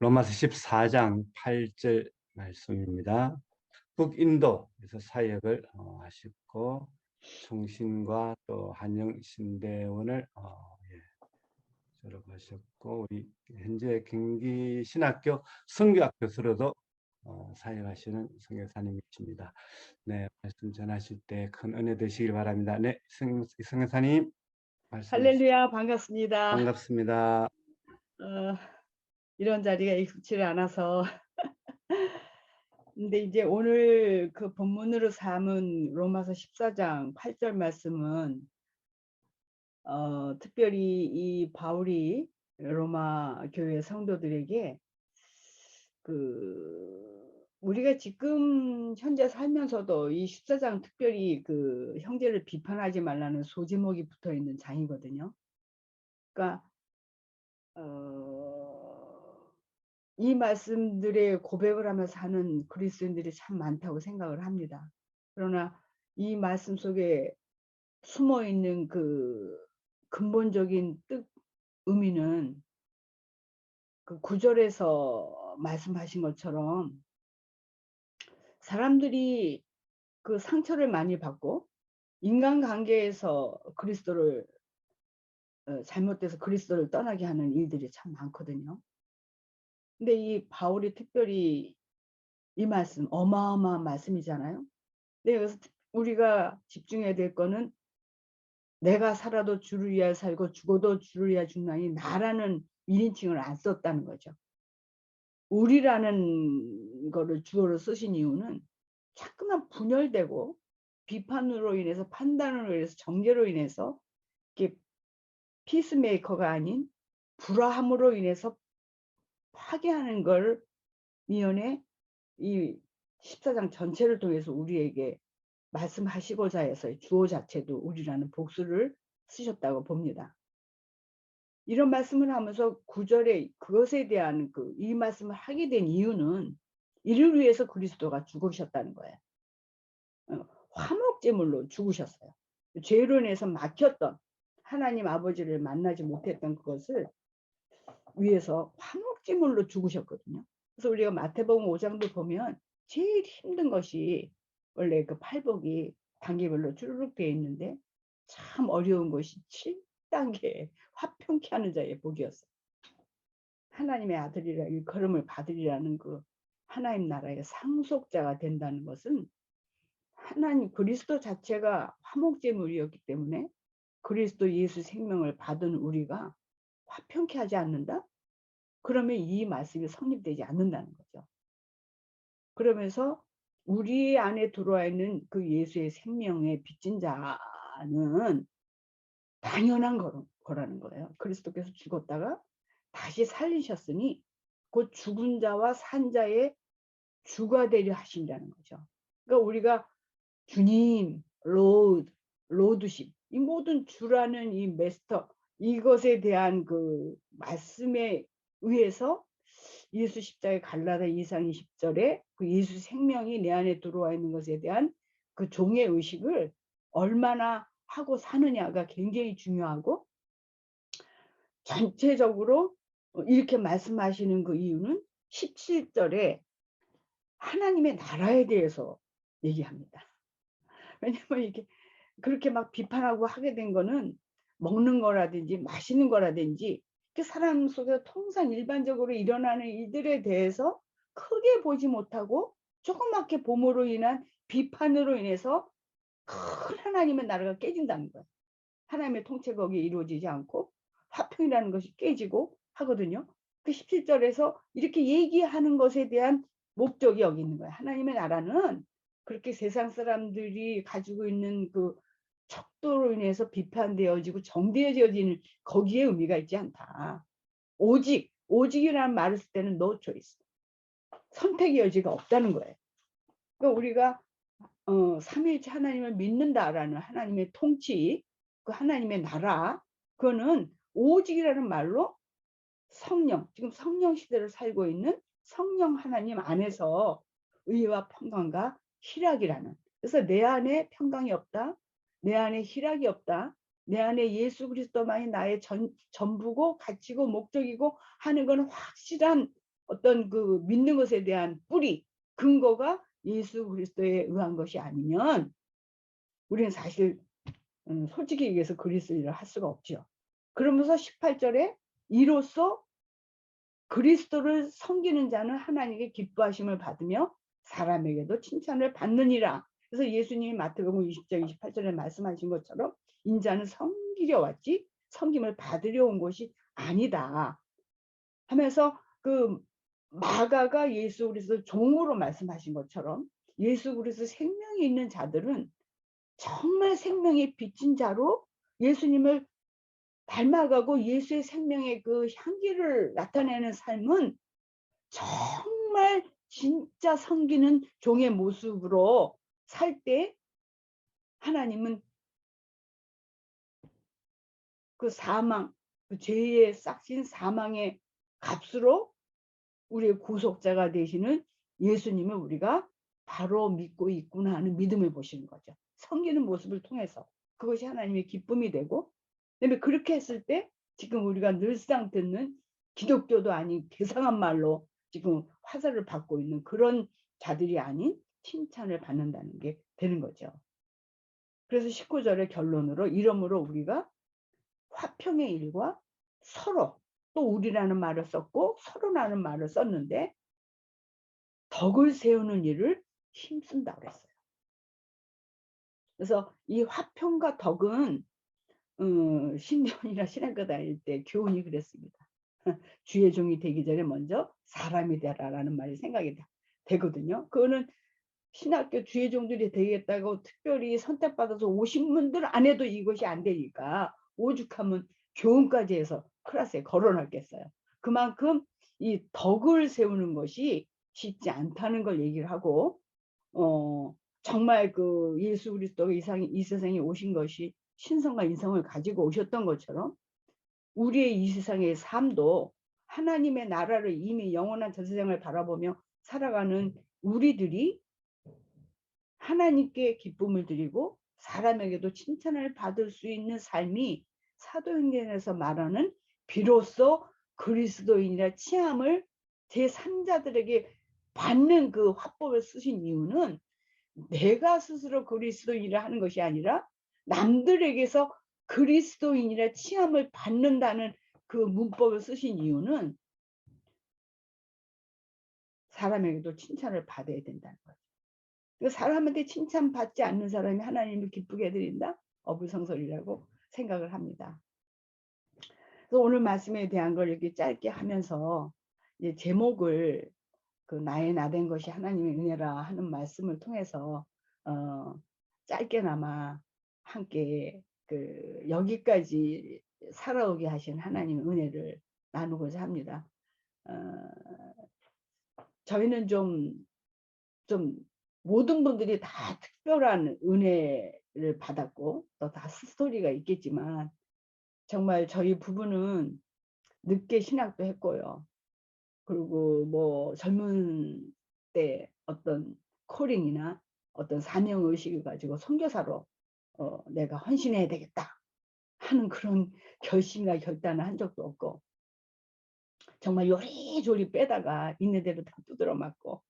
로마서 14장 8절 말씀입니다. 북인도에서 사역을 하셨고 총신과 또 한영신대원을 졸업하셨고 우리 현재 경기 신학교 성교학 교수로도 사역하시는 선교사님이십니다. 네, 말씀 전하실 때 큰 은혜 되시길 바랍니다. 네, 선교사님 말씀하시죠. 할렐루야, 반갑습니다. 반갑습니다. 이런 자리가 익숙치 않아서 근데 이제 오늘 그 본문으로 삼은 로마서 14장 8절 말씀은 특별히 이 바울이 로마 교회 성도들에게 우리가 지금 현재 살면서도 이 14장 특별히 그 형제를 비판하지 말라는 소제목이 붙어 있는 장이거든요. 그러니까 이 말씀들의 고백을 하면서 하는 그리스도인들이 참 많다고 생각을 합니다. 그러나 이 말씀 속에 숨어 있는 그 근본적인 의미는 그 9절에서 말씀하신 것처럼 사람들이 그 상처를 많이 받고 인간관계에서 그리스도를 잘못돼서 그리스도를 떠나게 하는 일들이 참 많거든요. 근데 이 바울이 특별히 이 말씀 어마어마한 말씀이잖아요. 근데 여기서 우리가 집중해야 될 거는 내가 살아도 주를 위하여 살고 죽어도 주를 위하여 죽나니 나라는 1인칭을 안 썼다는 거죠. 우리라는 거를 주어로 쓰신 이유는 자꾸만 분열되고 비판으로 인해서 판단으로 인해서 정죄로 인해서 이렇게 피스메이커가 아닌 불화함으로 인해서 파괴하는 걸 미연에 이 14장 전체를 통해서 우리에게 말씀하시고자 해서 주어 자체도 우리라는 복수를 쓰셨다고 봅니다. 이런 말씀을 하면서 9절에 그것에 대한 이 말씀을 하게 된 이유는 이를 위해서 그리스도가 죽으셨다는 거예요. 화목제물로 죽으셨어요. 죄로 인해서 막혔던 하나님 아버지를 만나지 못했던 그것을 위해서 화목제물로 죽으셨거든요. 그래서 우리가 마태복음 5장도 보면 제일 힘든 것이 원래 그 팔복이 단계별로 쭈르륵 되어 있는데 참 어려운 것이 7단계 화평케 하는 자의 복이었어요. 하나님의 아들이라 일컬음을 받으리라는 그 하나님 나라의 상속자가 된다는 것은 하나님 그리스도 자체가 화목제물이었기 때문에 그리스도 예수 생명을 받은 우리가 화평케 하지 않는다? 그러면 이 말씀이 성립되지 않는다는 거죠. 그러면서 우리 안에 들어와 있는 그 예수의 생명의 빚진 자는 당연한 거라는 거예요. 그리스도께서 죽었다가 다시 살리셨으니 곧 죽은 자와 산 자의 주가 되려 하신다는 거죠. 그러니까 우리가 주님, 로드십, 이 모든 주라는 이 메스터, 이것에 대한 그 말씀에 의해서 예수 십자가의 갈라다 2장 20절에 그 예수 생명이 내 안에 들어와 있는 것에 대한 그 종의 의식을 얼마나 하고 사느냐가 굉장히 중요하고, 전체적으로 이렇게 말씀하시는 그 이유는 17절에 하나님의 나라에 대해서 얘기합니다. 왜냐면 이게 그렇게 막 비판하고 하게 된 거는 먹는 거라든지 마시는 거라든지 그 사람 속에 통상 일반적으로 일어나는 일들에 대해서 크게 보지 못하고 조그맣게 봄으로 인한 비판으로 인해서 큰 하나님의 나라가 깨진다는 거예요. 하나님의 통치가 거기에 이루어지지 않고 화평이라는 것이 깨지고 하거든요. 그 17절에서 이렇게 얘기하는 것에 대한 목적이 여기 있는 거예요. 하나님의 나라는 그렇게 세상 사람들이 가지고 있는 그 척도로 인해서 비판되어지고 정되어지는 거기에 의미가 있지 않다. 오직이라는 말을 쓸 때는 no choice, 선택의 여지가 없다는 거예요. 그러니까 우리가 삼위일체 하나님을 믿는다라는 하나님의 통치, 그 하나님의 나라, 그거는 오직이라는 말로 성령, 지금 성령 시대를 살고 있는 성령 하나님 안에서 의와 평강과 희락이라는, 그래서 내 안에 평강이 없다, 내 안에 희락이 없다, 내 안에 예수 그리스도만이 나의 전부고 가치고 목적이고 하는 건 확실한 어떤 그 믿는 것에 대한 뿌리, 근거가 예수 그리스도에 의한 것이 아니면 우리는 사실 솔직히 얘기해서 그리스도 일을 할 수가 없죠. 그러면서 18절에 이로써 그리스도를 섬기는 자는 하나님께 기뻐하심을 받으며 사람에게도 칭찬을 받느니라. 그래서 예수님이 마태복음 20장 28절에 말씀하신 것처럼 인자는 섬기려 왔지 섬김을 받으려 온 것이 아니다 하면서 그 마가가 예수 그리스도 종으로 말씀하신 것처럼 예수 그리스도 생명이 있는 자들은 정말 생명의 빚진 자로 예수님을 닮아가고 예수의 생명의 그 향기를 나타내는 삶은 정말 진짜 섬기는 종의 모습으로 살 때 하나님은 그 사망, 그 죄의 싹신 사망의 값으로 우리의 구속자가 되시는 예수님을 우리가 바로 믿고 있구나 하는 믿음을 보시는 거죠. 섬기는 모습을 통해서. 그것이 하나님의 기쁨이 되고, 그다음에 그렇게 했을 때 지금 우리가 늘상 듣는 기독교도 아닌 괴상한 말로 지금 화살을 받고 있는 그런 자들이 아닌 칭찬을 받는다는 게 되는 거죠. 그래서 19절의 결론으로 이러므로 우리가 화평의 일과 서로, 또 우리라는 말을 썼고 서로라는 말을 썼는데 덕을 세우는 일을 힘쓴다 그랬어요. 그래서 이 화평과 덕은 신년이나 신학교 다닐 때 교훈이 그랬습니다. 주의 종이 되기 전에 먼저 사람이 되라라는 말이 생각이 되거든요. 그거는 신학교 주의 종들이 되겠다고 특별히 선택받아서 오신 분들 안 해도 이것이 안 되니까 오죽하면 교훈까지 해서 클래스에 걸어놨겠어요. 그만큼 이 덕을 세우는 것이 쉽지 않다는 걸 얘기를 하고 정말 그 예수 그리스도가 이 세상에 오신 것이 신성과 인성을 가지고 오셨던 것처럼 우리의 이 세상의 삶도 하나님의 나라를 이미 영원한 전세상을 바라보며 살아가는 우리들이 하나님께 기쁨을 드리고 사람에게도 칭찬을 받을 수 있는 삶이 사도행전에서 말하는 비로소 그리스도인이라 칭함을 제3자들에게 받는 그 화법을 쓰신 이유는 내가 스스로 그리스도인이라 하는 것이 아니라 남들에게서 그리스도인이라 칭함을 받는다는 그 문법을 쓰신 이유는 사람에게도 칭찬을 받아야 된다는 거죠. 사람한테 칭찬받지 않는 사람이 하나님을 기쁘게 해드린다? 어불성설이라고 생각을 합니다. 그래서 오늘 말씀에 대한 걸 이렇게 짧게 하면서 이제 제목을 그 나의 나된 것이 하나님의 은혜라 하는 말씀을 통해서 짧게나마 함께 그 여기까지 살아오게 하신 하나님의 은혜를 나누고자 합니다. 저희는 좀 모든 분들이 다 특별한 은혜를 받았고 또 다 스토리가 있겠지만 정말 저희 부부는 늦게 신학도 했고요. 그리고 뭐 젊은 때 어떤 콜링이나 어떤 사명의식을 가지고 선교사로 내가 헌신해야 되겠다 하는 그런 결심이나 결단을 한 적도 없고 정말 요리조리 빼다가 있는 대로 다 두드러 맞고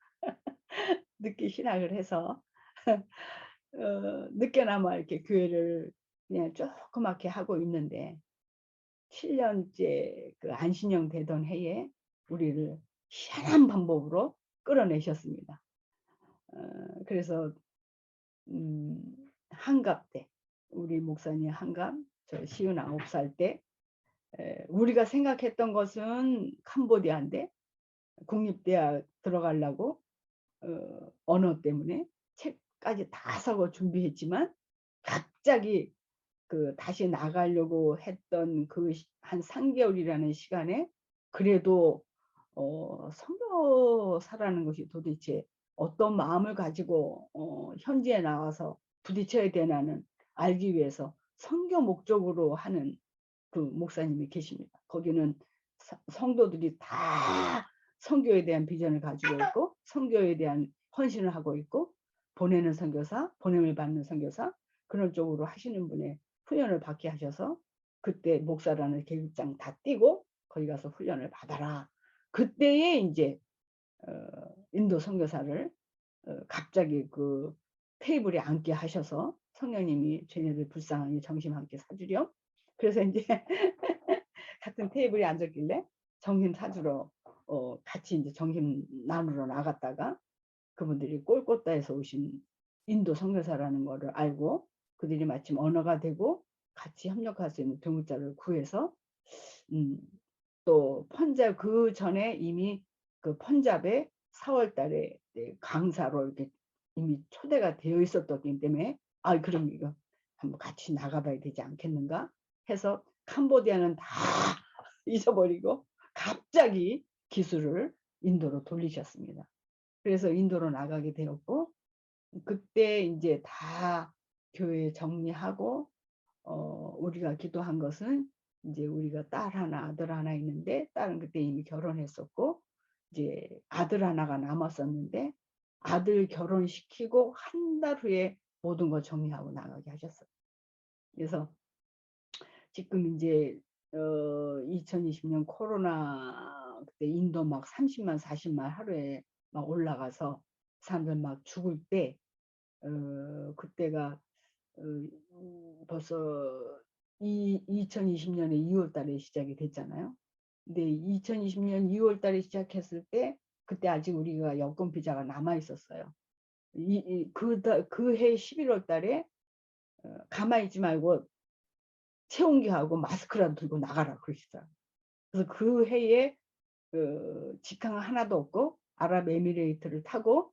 늦게 신학을 해서 늦게나마 이렇게 교회를 그냥 조그맣게 하고 있는데 7년째 그 안신영 되던 해에 우리를 희한한 방법으로 끌어내셨습니다. 그래서 한갑 때 우리 목사님 한갑 저 59살 때 우리가 생각했던 것은 캄보디아인데 국립대학 들어가려고 언어 때문에 책까지 다 사고 준비했지만 갑자기 그 다시 나가려고 했던 그 한 3개월이라는 시간에 그래도 선교사라는 것이 도대체 어떤 마음을 가지고 현지에 나와서 부딪혀야 되나는 알기 위해서 선교 목적으로 하는 그 목사님이 계십니다. 거기는 성도들이 다 선교에 대한 비전을 가지고 있고 선교에 대한 헌신을 하고 있고 보내는 선교사, 보냄을 받는 선교사 그런 쪽으로 하시는 분의 훈련을 받게 하셔서 그때 목사라는 계급장 다 띄고 거기 가서 훈련을 받아라 그때에 이제 인도 선교사를 갑자기 그 테이블에 앉게 하셔서 성령님이 쟤네들 불쌍하니 점심 함께 사주렴. 그래서 이제 같은 테이블에 앉았길래 점심 사주러 같이 이제 점심 나누러 나갔다가 그분들이 꼴꼬따에서 오신 인도 선교사라는 거를 알고 그들이 마침 언어가 되고 같이 협력할 수 있는 동역자를 구해서 또 펀잡 그 전에 이미 그 펀잡에 4월 달에 강사로 이렇게 이미 초대가 되어 있었기 때문에 그럼 이거 한번 같이 나가봐야 되지 않겠는가 해서 캄보디아는 다 잊어버리고 갑자기 기술을 인도로 돌리셨습니다. 그래서 인도로 나가게 되었고 그때 이제 다 교회 정리하고 우리가 기도한 것은 이제 우리가 딸 하나 아들 하나 있는데 딸은 그때 이미 결혼했었고 이제 아들 하나가 남았었는데 아들 결혼시키고 한 달 후에 모든 거 정리하고 나가게 하셨어요. 그래서 지금 이제 2020년 코로나 그때 인도 막 30만 40만 하루에 막 올라가서 사람들 막 죽을 때 그때가 벌써 2020년에 2월 달에 시작이 됐잖아요. 근데 2020년 2월 달에 시작했을 때 그때 아직 우리가 여권 비자가 남아 있었어요. 그해 11월 달에 가만히 있지 말고 체온계하고 마스크라도 들고 나가라 그러시더라고요. 그래서 그 해에 직항 하나도 없고 아랍에미레이트를 타고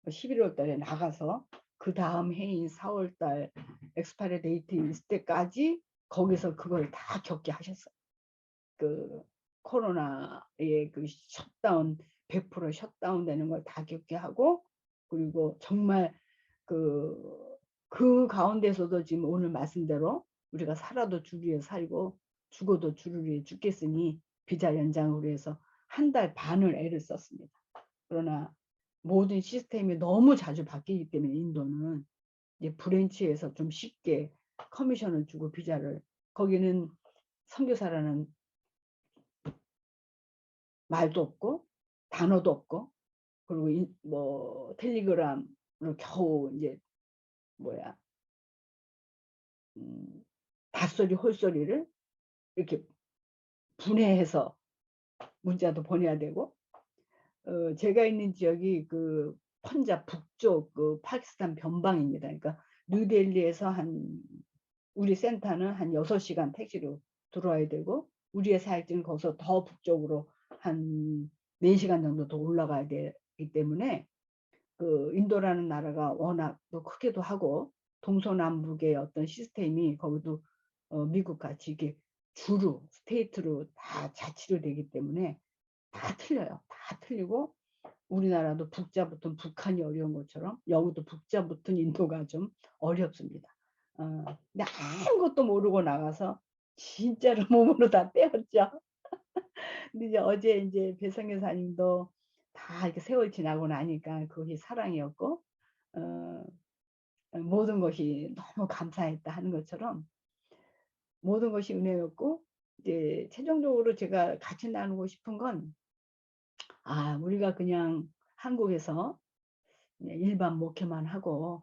11월 달에 나가서 그 다음 해인 4월 달 엑스파이리 데이트 있을 때까지 거기서 그걸 다 겪게 하셨어요. 그 코로나의 그 셧다운 100% 셧다운 되는 걸 다 겪게 하고 그리고 정말 그 가운데서도 지금 오늘 말씀대로 우리가 살아도 주를 위해 살고 죽어도 주를 위해 죽겠으니 비자 연장으로 해서 한 달 반을 애를 썼습니다. 그러나 모든 시스템이 너무 자주 바뀌기 때문에 인도는 이제 브랜치에서 좀 쉽게 커미션을 주고 비자를 거기는 선교사라는 말도 없고 단어도 없고 그리고 뭐 텔레그램으로 겨우 이제 뭐야 닷소리 홀소리를 이렇게 분해해서 문자도 보내야 되고 제가 있는 지역이 그 펀잡 북쪽 그 파키스탄 변방입니다. 그러니까 뉴델리에서 우리 센터는 한 6시간 택시로 들어와야 되고 우리의 사역지는 거기서 더 북쪽으로 한 4시간 정도 더 올라가야 되기 때문에 그 인도라는 나라가 워낙 또 크기도 하고 동서남북의 어떤 시스템이 거기도 미국 같이 이게 주로 스테이트로 다 자치로 되기 때문에 다 틀려요. 다 틀리고 우리나라도 북자 붙은 북한이 어려운 것처럼 여기도 북자 붙은 인도가 좀 어렵습니다. 근데 아무것도 모르고 나가서 진짜로 몸으로 다 때웠죠. 근데 이제 어제 이제 배성 여사님도 다 이렇게 세월 지나고 나니까 그것이 사랑이었고 어, 모든 것이 너무 감사했다 하는 것처럼 모든 것이 은혜였고 이제 최종적으로 제가 같이 나누고 싶은 건 우리가 그냥 한국에서 그냥 일반 목회만 하고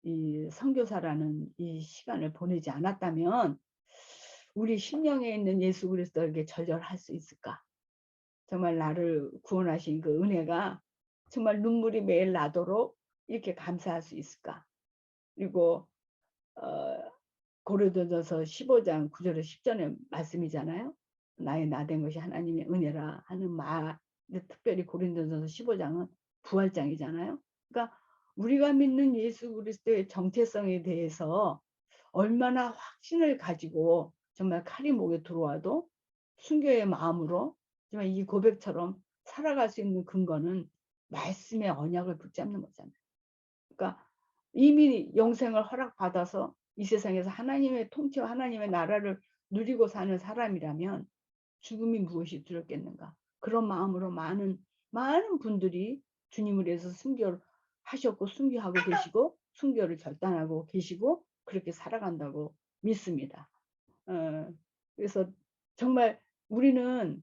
이 선교사라는 이 시간을 보내지 않았다면 우리 심령에 있는 예수 그리스도에게 절절할 수 있을까? 정말 나를 구원하신 그 은혜가 정말 눈물이 매일 나도록 이렇게 감사할 수 있을까? 그리고 고린도전서 15장 9절에 10절의 말씀이잖아요. 나의 나된 것이 하나님의 은혜라 하는 말. 특별히 고린도전서 15장은 부활장이잖아요. 그러니까 우리가 믿는 예수 그리스도의 정체성에 대해서 얼마나 확신을 가지고 정말 칼이 목에 들어와도 순교의 마음으로 정말 이 고백처럼 살아갈 수 있는 근거는 말씀의 언약을 붙잡는 거잖아요. 그러니까 이미 영생을 허락받아서 이 세상에서 하나님의 통치와 하나님의 나라를 누리고 사는 사람이라면 죽음이 무엇이 두렵겠는가. 그런 마음으로 많은 분들이 주님을 위해서 순교를 하셨고 순교하고 계시고 순교를 결단하고 계시고 그렇게 살아간다고 믿습니다. 그래서 정말 우리는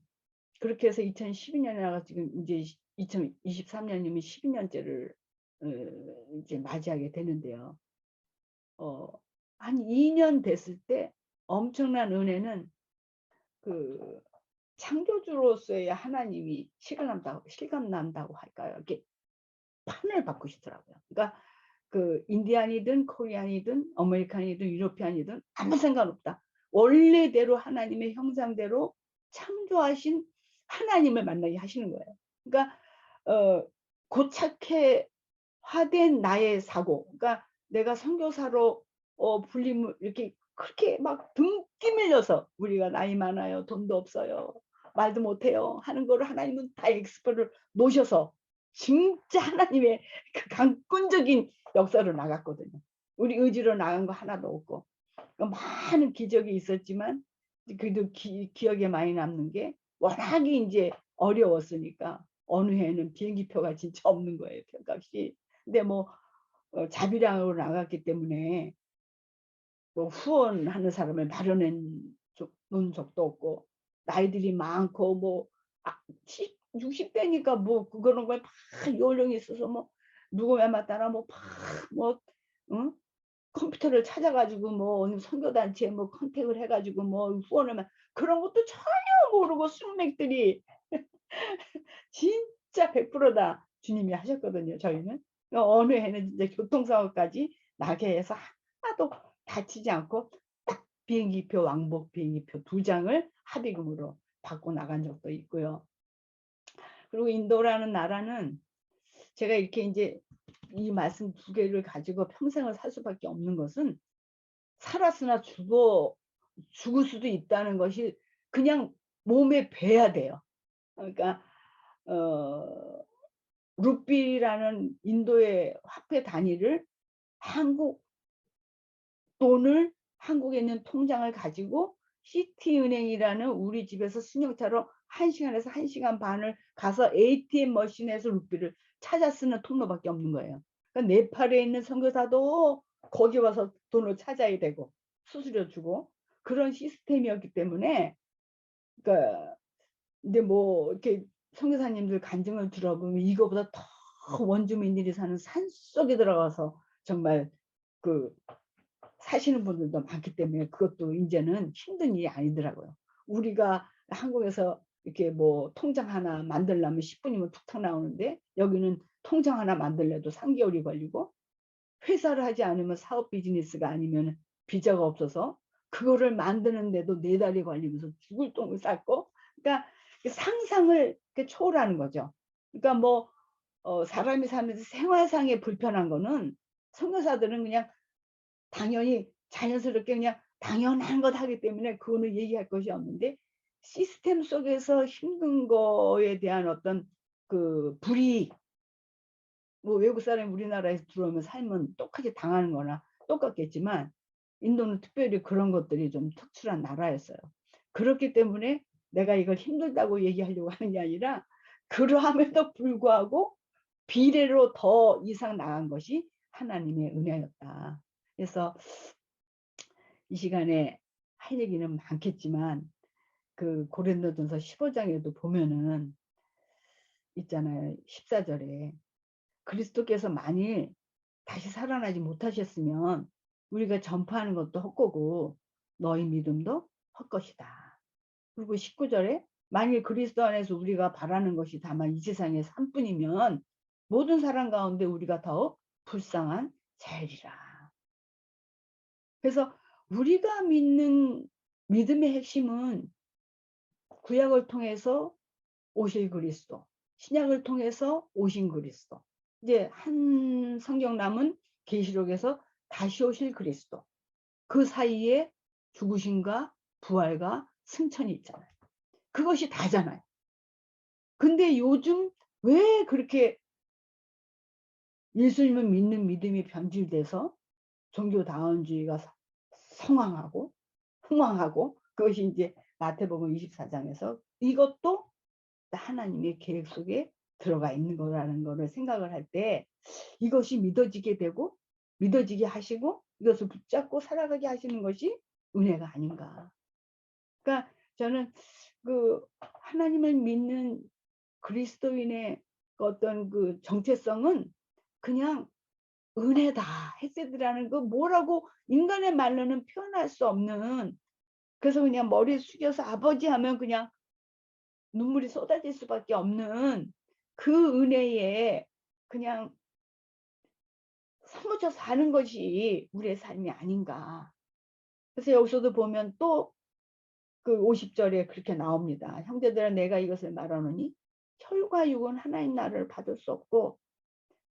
그렇게 해서 2012년에 나가 지금 이제 2023년이면 12년째를 이제 맞이하게 되는데요. 한 2년 됐을 때 엄청난 은혜는 그 창조주로서의 하나님이 실감난다고 할까요? 이렇게 판을 바꾸시더라고요. 그러니까 그 인디안이든 코리안이든 아메리칸이든 유러피안이든 아무 상관없다. 원래대로 하나님의 형상대로 창조하신 하나님을 만나게 하시는 거예요. 그러니까 고착화된 나의 사고, 그러니까 내가 선교사로 불림을 이렇게 그렇게 막 등 끼밀려서 우리가 나이 많아요, 돈도 없어요, 말도 못해요 하는 거를 하나님은 다 엑스퍼를 놓으셔서 진짜 하나님의 그 강권적인 역사로 나갔거든요. 우리 의지로 나간 거 하나도 없고 많은 기적이 있었지만 그래도 기억에 많이 남는 게 워낙에 이제 어려웠으니까 어느 해에는 비행기표가 진짜 없는 거예요, 표값이. 근데 뭐 자비량으로 나갔기 때문에 뭐 후원하는 사람을 마련해 놓은 적도 없고 나이들이 많고 뭐 60대니까 뭐 그런 걸 막 요령이 있어서 뭐 누구 닮았다나 뭐 응? 컴퓨터를 찾아가지고 뭐 어느 선교단체에 뭐 컨택을 해가지고 뭐 후원을 그런 것도 전혀 모르고 숙맥들이 진짜 100%다 주님이 하셨거든요. 저희는 어느 해는 이제 교통사고까지 나게 해서 하나도 다치지 않고 딱 비행기표 왕복 비행기표 2장을 합의금으로 받고 나간 적도 있고요. 그리고 인도라는 나라는 제가 이렇게 이제 이 말씀 2개를 가지고 평생을 살 수밖에 없는 것은 살았으나 죽을 수도 있다는 것이 그냥 몸에 배야 돼요. 그러니까 루피라는 인도의 화폐 단위를 한국 돈을 한국에 있는 통장을 가지고 시티은행이라는 우리 집에서 승용차로 1시간에서 1시간 반을 가서 ATM 머신에서 루피를 찾아 쓰는 통로밖에 없는 거예요. 그러니까 네팔에 있는 선교사도 거기 와서 돈을 찾아야 되고 수수료 주고 그런 시스템이었기 때문에 그러니까 근데 뭐 이렇게 선교사님들 간증을 들어보면 이거보다 더 원주민들이 사는 산속에 들어가서 정말 그 사시는 분들도 많기 때문에 그것도 이제는 힘든 일이 아니더라고요. 우리가 한국에서 이렇게 뭐 통장 하나 만들려면 10분이면 툭탁 나오는데 여기는 통장 하나 만들려도 3개월이 걸리고 회사를 하지 않으면 사업 비즈니스가 아니면 비자가 없어서 그거를 만드는데도 4달이 걸리면서 죽을 똥을 쌌고 그러니까 상상을 초월하는 거죠. 그러니까 뭐 사람이 살면서 생활상의 불편한 거는 선교사들은 그냥 당연히 자연스럽게 그냥 당연한 것 하기 때문에 그거는 얘기할 것이 없는데 시스템 속에서 힘든 거에 대한 어떤 그 불이익 뭐 외국 사람이 우리나라에서 들어오면 살면 똑같이 당하는 거나 똑같겠지만 인도는 특별히 그런 것들이 좀 특출한 나라였어요. 그렇기 때문에 내가 이걸 힘들다고 얘기하려고 하는 게 아니라 그러함에도 불구하고 비례로 더 이상 나간 것이 하나님의 은혜였다. 그래서 이 시간에 할 얘기는 많겠지만 그 고린도전서 15장에도 보면은 있잖아요. 14절에 그리스도께서 만일 다시 살아나지 못하셨으면 우리가 전파하는 것도 헛거고 너희 믿음도 헛것이다. 그리고 19절에 만일 그리스도 안에서 우리가 바라는 것이 다만 이 세상의 삶뿐이면 모든 사람 가운데 우리가 더욱 불쌍한 자이리라. 그래서 우리가 믿는 믿음의 핵심은 구약을 통해서 오실 그리스도, 신약을 통해서 오신 그리스도. 이제 한 성경남은 계시록에서 다시 오실 그리스도. 그 사이에 죽으심과 부활과 승천이 있잖아요. 그것이 다잖아요. 근데 요즘 왜 그렇게 예수님을 믿는 믿음이 변질돼서 종교다원주의가 성황하고 흥황하고 그것이 이제 마태복음 24장에서 이것도 하나님의 계획 속에 들어가 있는 거라는 거를 생각을 할 때 이것이 믿어지게 되고 믿어지게 하시고 이것을 붙잡고 살아가게 하시는 것이 은혜가 아닌가. 그러니까 저는 그 하나님을 믿는 그리스도인의 그 어떤 그 정체성은 그냥 은혜다. 헤세드라는 그 뭐라고 인간의 말로는 표현할 수 없는, 그래서 그냥 머리 숙여서 아버지 하면 그냥 눈물이 쏟아질 수밖에 없는 그 은혜에 그냥 사무쳐 사는 것이 우리의 삶이 아닌가. 그래서 여기서도 보면 또 그 50절에 그렇게 나옵니다. 형제들아 내가 이것을 말하노니 혈과 육은 하나님 나라를 받을 수 없고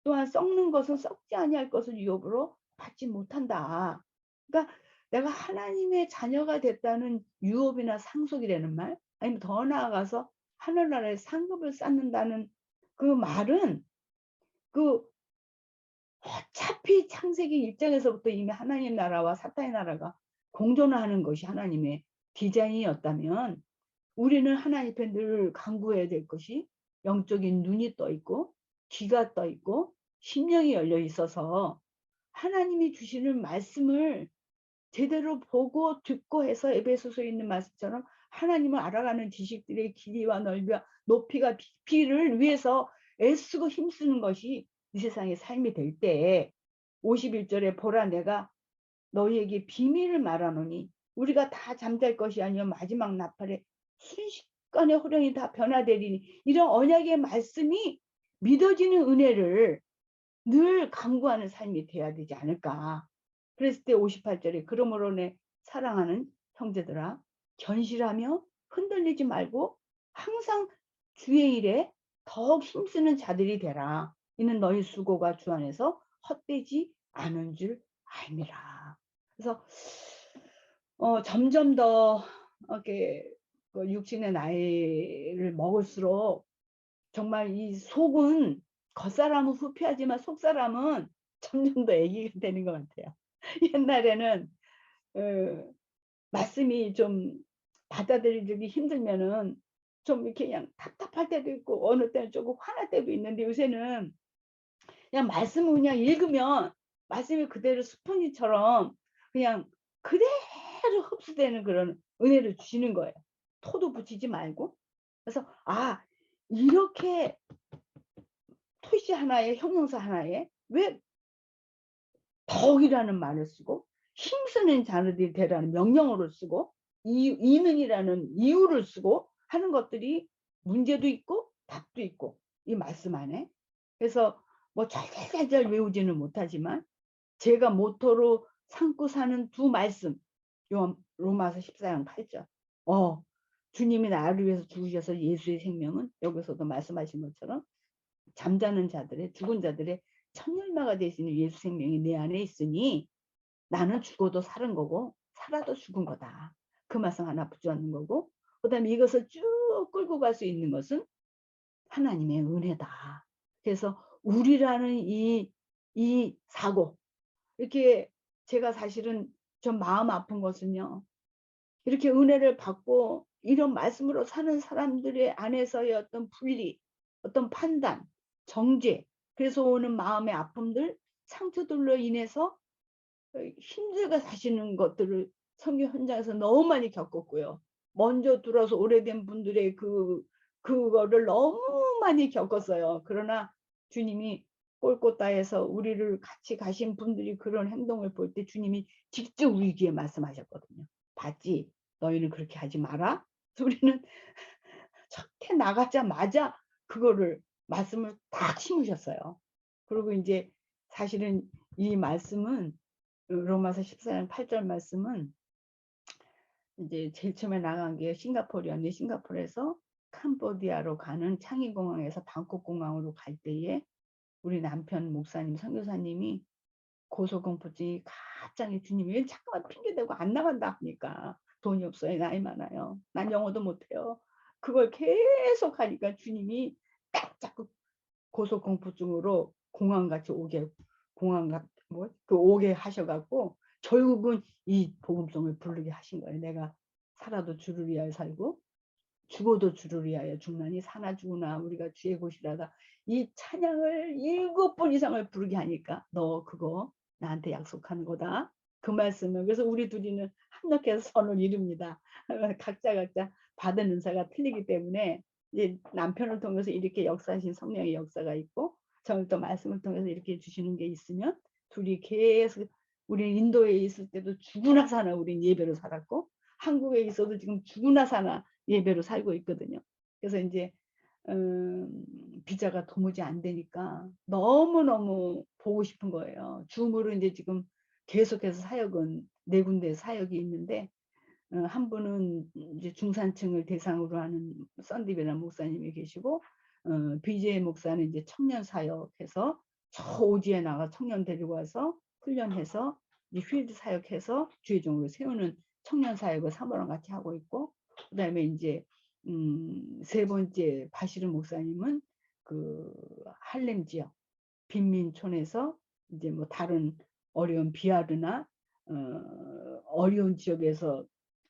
또한 썩는 것은 썩지 아니할 것을 유업으로 받지 못한다. 그러니까 내가 하나님의 자녀가 됐다는 유업이나 상속이라는 말, 아니면 더 나아가서 하늘나라에 상급을 쌓는다는 그 말은 그 어차피 창세기 1장에서부터 이미 하나님 나라와 사탄의 나라가 공존하는 것이 하나님의 디자인이었다면 우리는 하나님 앞에 늘 간구해야 될 것이 영적인 눈이 떠 있고 귀가 떠 있고 심령이 열려 있어서 하나님이 주시는 말씀을 제대로 보고 듣고 해서 에베소서에 있는 말씀처럼 하나님을 알아가는 지식들의 길이와 넓이와 높이가 깊이를 위해서 애쓰고 힘쓰는 것이 이 세상의 삶이 될 때에 51절에 보라 내가 너희에게 비밀을 말하노니 우리가 다 잠잘 것이 아니요 마지막 나팔에 순식간에 호령이 다 변화되리니, 이런 언약의 말씀이 믿어지는 은혜를 늘 강구하는 삶이 돼야 되지 않을까. 그랬을 때 58절에 그러므로 내 사랑하는 형제들아 견실하며 흔들리지 말고 항상 주의 일에 더욱 힘쓰는 자들이 되라. 이는 너희 수고가 주 안에서 헛되지 않은 줄 알미라. 그래서 점점 더 이렇게 육신의 나이를 먹을수록 정말 이 속은, 겉사람은 후피하지만 속사람은 점점 더 애기가 되는 것 같아요. 옛날에는 말씀이 좀 받아들이기 힘들면은 좀 이렇게 그냥 답답할 때도 있고 어느 때는 조금 화날 때도 있는데, 요새는 그냥 말씀을 그냥 읽으면 말씀이 그대로 스펀지처럼 그냥 그대로 흡수되는 그런 은혜를 주시는 거예요. 토도 붙이지 말고. 그래서 이렇게 토시 하나에 형용사 하나에 왜 덕이라는 말을 쓰고 힘쓰는 자들이 되라는 명령어를 쓰고 이는이라는 이유를 쓰고 하는 것들이 문제도 있고 답도 있고 이 말씀 안에. 그래서 뭐 잘잘잘 외우지는 못하지만 제가 모토로 삼고 사는 두 말씀, 로마서 14장 8절. 주님이 나를 위해서 죽으셔서 예수의 생명은 여기서도 말씀하신 것처럼 잠자는 자들의, 죽은 자들의 첫 열매가 되시는 예수 생명이 내 안에 있으니 나는 죽어도 사는 거고 살아도 죽은 거다. 그 말씀 하나 붙여놓는 거고, 그다음에 이것을 쭉 끌고 갈 수 있는 것은 하나님의 은혜다. 그래서 우리라는 이 사고, 이렇게 제가 사실은 좀 마음 아픈 것은요, 이렇게 은혜를 받고 이런 말씀으로 사는 사람들의 안에서의 어떤 분리, 어떤 판단, 정죄, 그래서 오는 마음의 아픔들, 상처들로 인해서 힘들게 사시는 것들을 선교 현장에서 너무 많이 겪었고요. 먼저 들어서 오래된 분들의 그거를 너무 많이 겪었어요. 그러나 주님이 골고다에서 우리를 같이 가신 분들이 그런 행동을 볼 때 주님이 직접 우리 귀에 말씀하셨거든요. 봤지? 너희는 그렇게 하지 마라. 우리는 첫해 나가자마자 그거를 말씀을 딱 심으셨어요. 그리고 이제 사실은 이 말씀은 로마서 14장 8절 말씀은 이제 제일 처음에 나간 게 싱가포르였는데, 싱가포르에서 캄보디아로 가는 창의공항에서 방콕공항으로 갈 때에 우리 남편 목사님, 선교사님이 고소공포증이 가짱이, 주님이 왜 자꾸만 핑계대고 안 나간다 하니까 돈이 없어요. 나이 많아요. 난 영어도 못해요. 그걸 계속 하니까 주님이 딱 자꾸 고소공포증으로 공항같이 오게, 오게 하셔갖고 결국은 이 복음성을 부르게 하신 거예요. 내가 살아도 주를 위하여 살고 죽어도 주를 위하여 죽나니 사나 죽으나 우리가 주의 곳이라다. 이 찬양을 7번 이상을 부르게 하니까 너 그거 나한테 약속하는 거다. 그 말씀을. 그래서 우리 둘이는 합력해서 선을 이룹니다. 각자 받은 은사가 틀리기 때문에 이제 남편을 통해서 이렇게 역사하신 성령의 역사가 있고, 저는 또 말씀을 통해서 이렇게 주시는 게 있으면 둘이 계속, 우리 인도에 있을 때도 죽으나 사나 우린 예배로 살았고, 한국에 있어도 지금 죽으나 사나 예배로 살고 있거든요. 그래서 이제 비자가 도무지 안 되니까 너무너무 보고 싶은 거예요. 줌으로 이제 지금 계속해서 사역은 4군데 사역이 있는데, 한 분은 이제 중산층을 대상으로 하는 썬디베라 목사님이 계시고, BJ 목사는 이제 청년 사역해서 저 오지에 나가 청년 데리고 와서 훈련해서 이제 필드 사역해서 주의종으로 세우는 청년 사역을 사모랑 같이 하고 있고, 그다음에 이제 3번째 바시르 목사님은 그 할렘 지역 빈민촌에서 이제 뭐 다른 어려운 비하르나 어려운 지역에서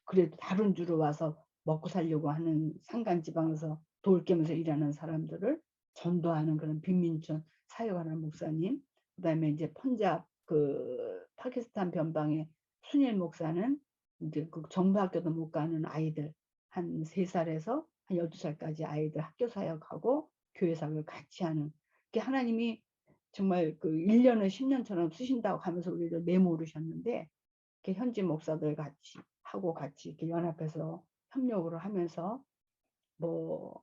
그래도 다른 주로 와서 먹고 살려고 하는 산간 지방에서 돌 깨면서 일하는 사람들을 전도하는 그런 빈민촌 사역하는 목사님, 그다음에 이제 펀잡 그 파키스탄 변방의 순일 목사는 이제 그 정부학교도 못 가는 아이들 한 3살에서 한 12살까지 아이들 학교 사역하고 교회 사역을 같이 하는, 하나님이 정말 그 1년을 10년처럼 쓰신다고 하면서 우리를 메모르셨는데, 이렇게 현지 목사들 같이 하고 같이 이렇게 연합해서 협력으로 하면서 뭐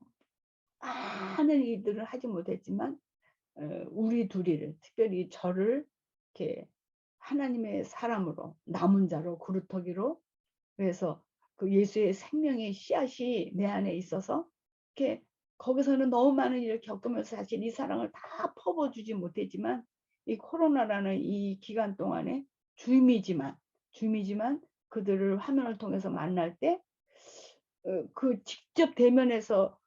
많은 일들을 하지 못했지만 우리 둘이를, 특별히 저를 이렇게 하나님의 사람으로 남은 자로 구루터기로, 그래서 그 예수의 생명의 씨앗이 내 안에 있어서 이렇게 거기서는 너무 많은 일을 겪으면서 사실 이 사랑을 다 퍼부어주지 못했지만, 이 코로나라는 이 기간 동안에 주임이지만 그들을 화면을 통해서 만날 때 그 직접 대면해서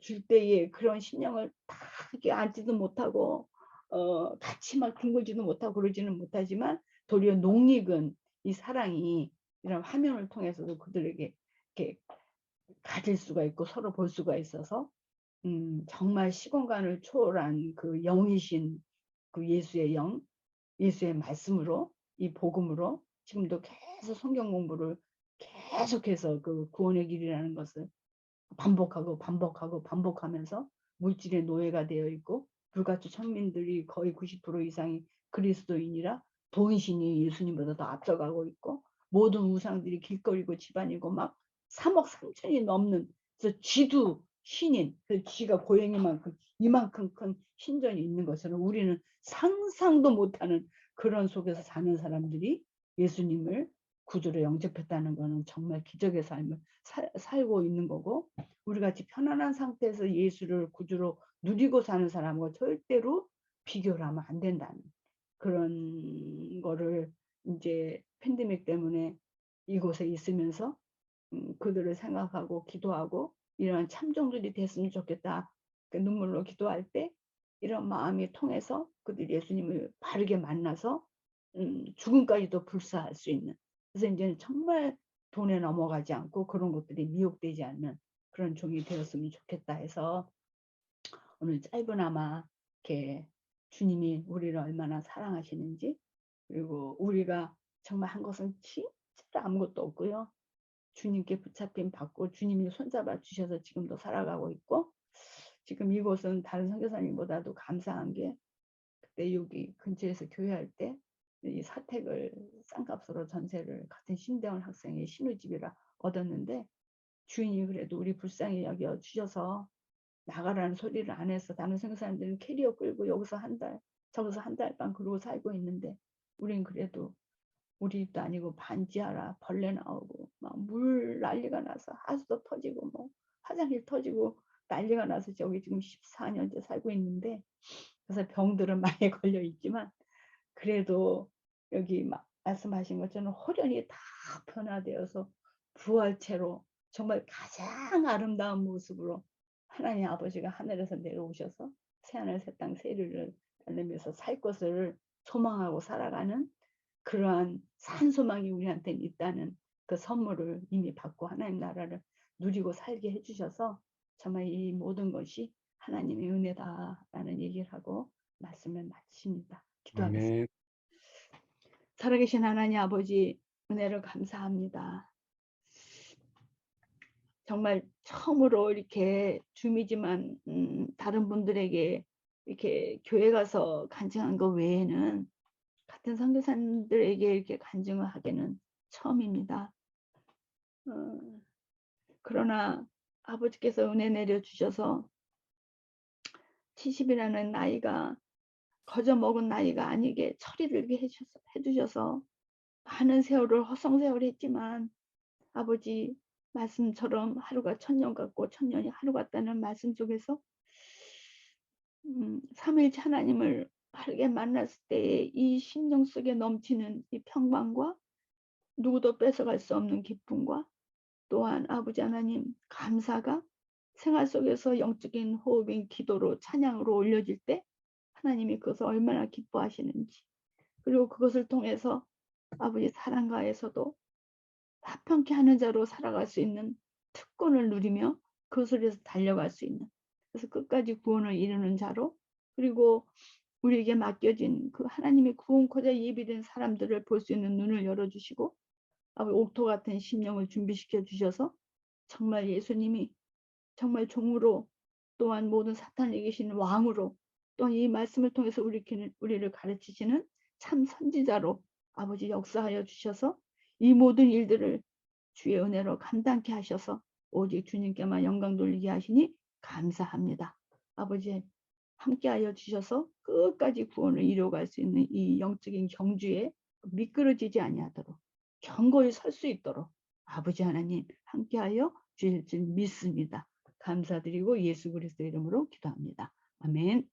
줄 때의 그런 심령을 다 이렇게 앉지도 못하고 같이 막 뒹굴지도 못하고 그러지는 못하지만, 도리어 녹익은 이 사랑이 이런 화면을 통해서도 그들에게 이렇게 가질 수가 있고 서로 볼 수가 있어서 정말 시공간을 초월한 그 영이신 그 예수의 영, 예수의 말씀으로, 이 복음으로 지금도 계속 성경 공부를 계속해서 그 구원의 길이라는 것을 반복하면서 물질의 노예가 되어 있고, 불가주 천민들이 거의 90% 이상이 그리스도인이라 본신이 예수님보다 더 앞서가고 있고, 모든 우상들이 길거리고 집안이고 막 3억 3천이 넘는, 그래서 쥐도 신인, 그 쥐가 고양이만큼 이만큼 큰 신전이 있는 것처럼 우리는 상상도 못하는 그런 속에서 사는 사람들이 예수님을 구주로 영접했다는 것은 정말 기적의 삶을 살고 있는 거고, 우리 같이 편안한 상태에서 예수를 구주로 누리고 사는 사람과 절대로 비교를 하면 안 된다는 그런 거를 이제 팬데믹 때문에 이곳에 있으면서 그들을 생각하고 기도하고 이런 참종들이 됐으면 좋겠다. 눈물로 기도할 때 이런 마음이 통해서 그들 예수님을 바르게 만나서 죽음까지도 불사할 수 있는, 그래서 이제는 정말 돈에 넘어가지 않고 그런 것들이 미혹되지 않는 그런 종이 되었으면 좋겠다 해서 오늘 짧으나마 이렇게 주님이 우리를 얼마나 사랑하시는지, 그리고 우리가 정말 한 것은 진짜 아무것도 없고요. 주님께 붙잡힘 받고 주님이 손잡아 주셔서 지금도 살아가고 있고, 지금 이곳은 다른 선교사님보다도 감사한 게, 그때 여기 근처에서 교회할 때 이 사택을 싼값으로 전세를 같은 신대원 학생의 신우집이라 얻었는데, 주인이 그래도 우리 불쌍히 여겨 주셔서 나가라는 소리를 안 해서, 다른 선교사님들은 캐리어 끌고 여기서 한 달 저기서 한 달 반 그러고 살고 있는데, 우린 그래도 우리 집도 아니고 반지하라 벌레 나오고 막 물 난리가 나서 하수도 터지고 뭐 화장실 터지고 난리가 나서 저기 지금 14년째 살고 있는데, 그래서 병들은 많이 걸려 있지만 그래도 여기 말씀하신 것처럼 호련이 다 변화되어서 부활체로 정말 가장 아름다운 모습으로 하나님 아버지가 하늘에서 내려오셔서 새하늘 새 땅 새를 달리면서 살 것을 소망하고 살아가는 그러한 산소망이 우리한테 있다는 그 선물을 이미 받고 하나님 나라를 누리고 살게 해주셔서 정말 이 모든 것이 하나님의 은혜다라는 얘기를 하고 말씀을 마칩니다. 기도하겠습니다. 아멘. 살아계신 하나님 아버지 은혜를 감사합니다. 정말 처음으로 이렇게 줌이지만 다른 분들에게 이렇게 교회 가서 간증한 것 외에는 같은 선교사님들에게 이렇게 간증을 하기는 처음입니다. 그러나 아버지께서 은혜 내려 주셔서 70이라는 나이가 거저 먹은 나이가 아니게 철이 들게 해 주셔서 많은 세월을 허송세월했지만 아버지 말씀처럼 하루가 천년 같고 천년이 하루 같다는 말씀 속에서 삼위일체 하나님을 바르게 만났을 때의 이 심령 속에 넘치는 이 평강과 누구도 뺏어갈 수 없는 기쁨과 또한 아버지 하나님 감사가 생활 속에서 영적인 호흡인 기도로 찬양으로 올려질 때 하나님이 그것을 얼마나 기뻐하시는지, 그리고 그것을 통해서 아버지 사랑가에서도 화평케 하는 자로 살아갈 수 있는 특권을 누리며 그것을 위해서 달려갈 수 있는, 그래서 끝까지 구원을 이루는 자로, 그리고 우리에게 맡겨진 그 하나님의 구원코자 예비된 사람들을 볼 수 있는 눈을 열어주시고 옥토 같은 심령을 준비시켜 주셔서 정말 예수님이 정말 종으로 또한 모든 사탄에 계시는 왕으로 또한 이 말씀을 통해서 우리를 가르치시는 참 선지자로 아버지 역사하여 주셔서 이 모든 일들을 주의 은혜로 감당케 하셔서 오직 주님께만 영광 돌리게 하시니 감사합니다. 아버지 함께하여 주셔서 끝까지 구원을 이루어갈 수 있는 이 영적인 경주에 미끄러지지 아니하도록 견고히 설 수 있도록 아버지 하나님 함께하여 주실 줄 믿습니다. 감사드리고 예수 그리스도 이름으로 기도합니다. 아멘.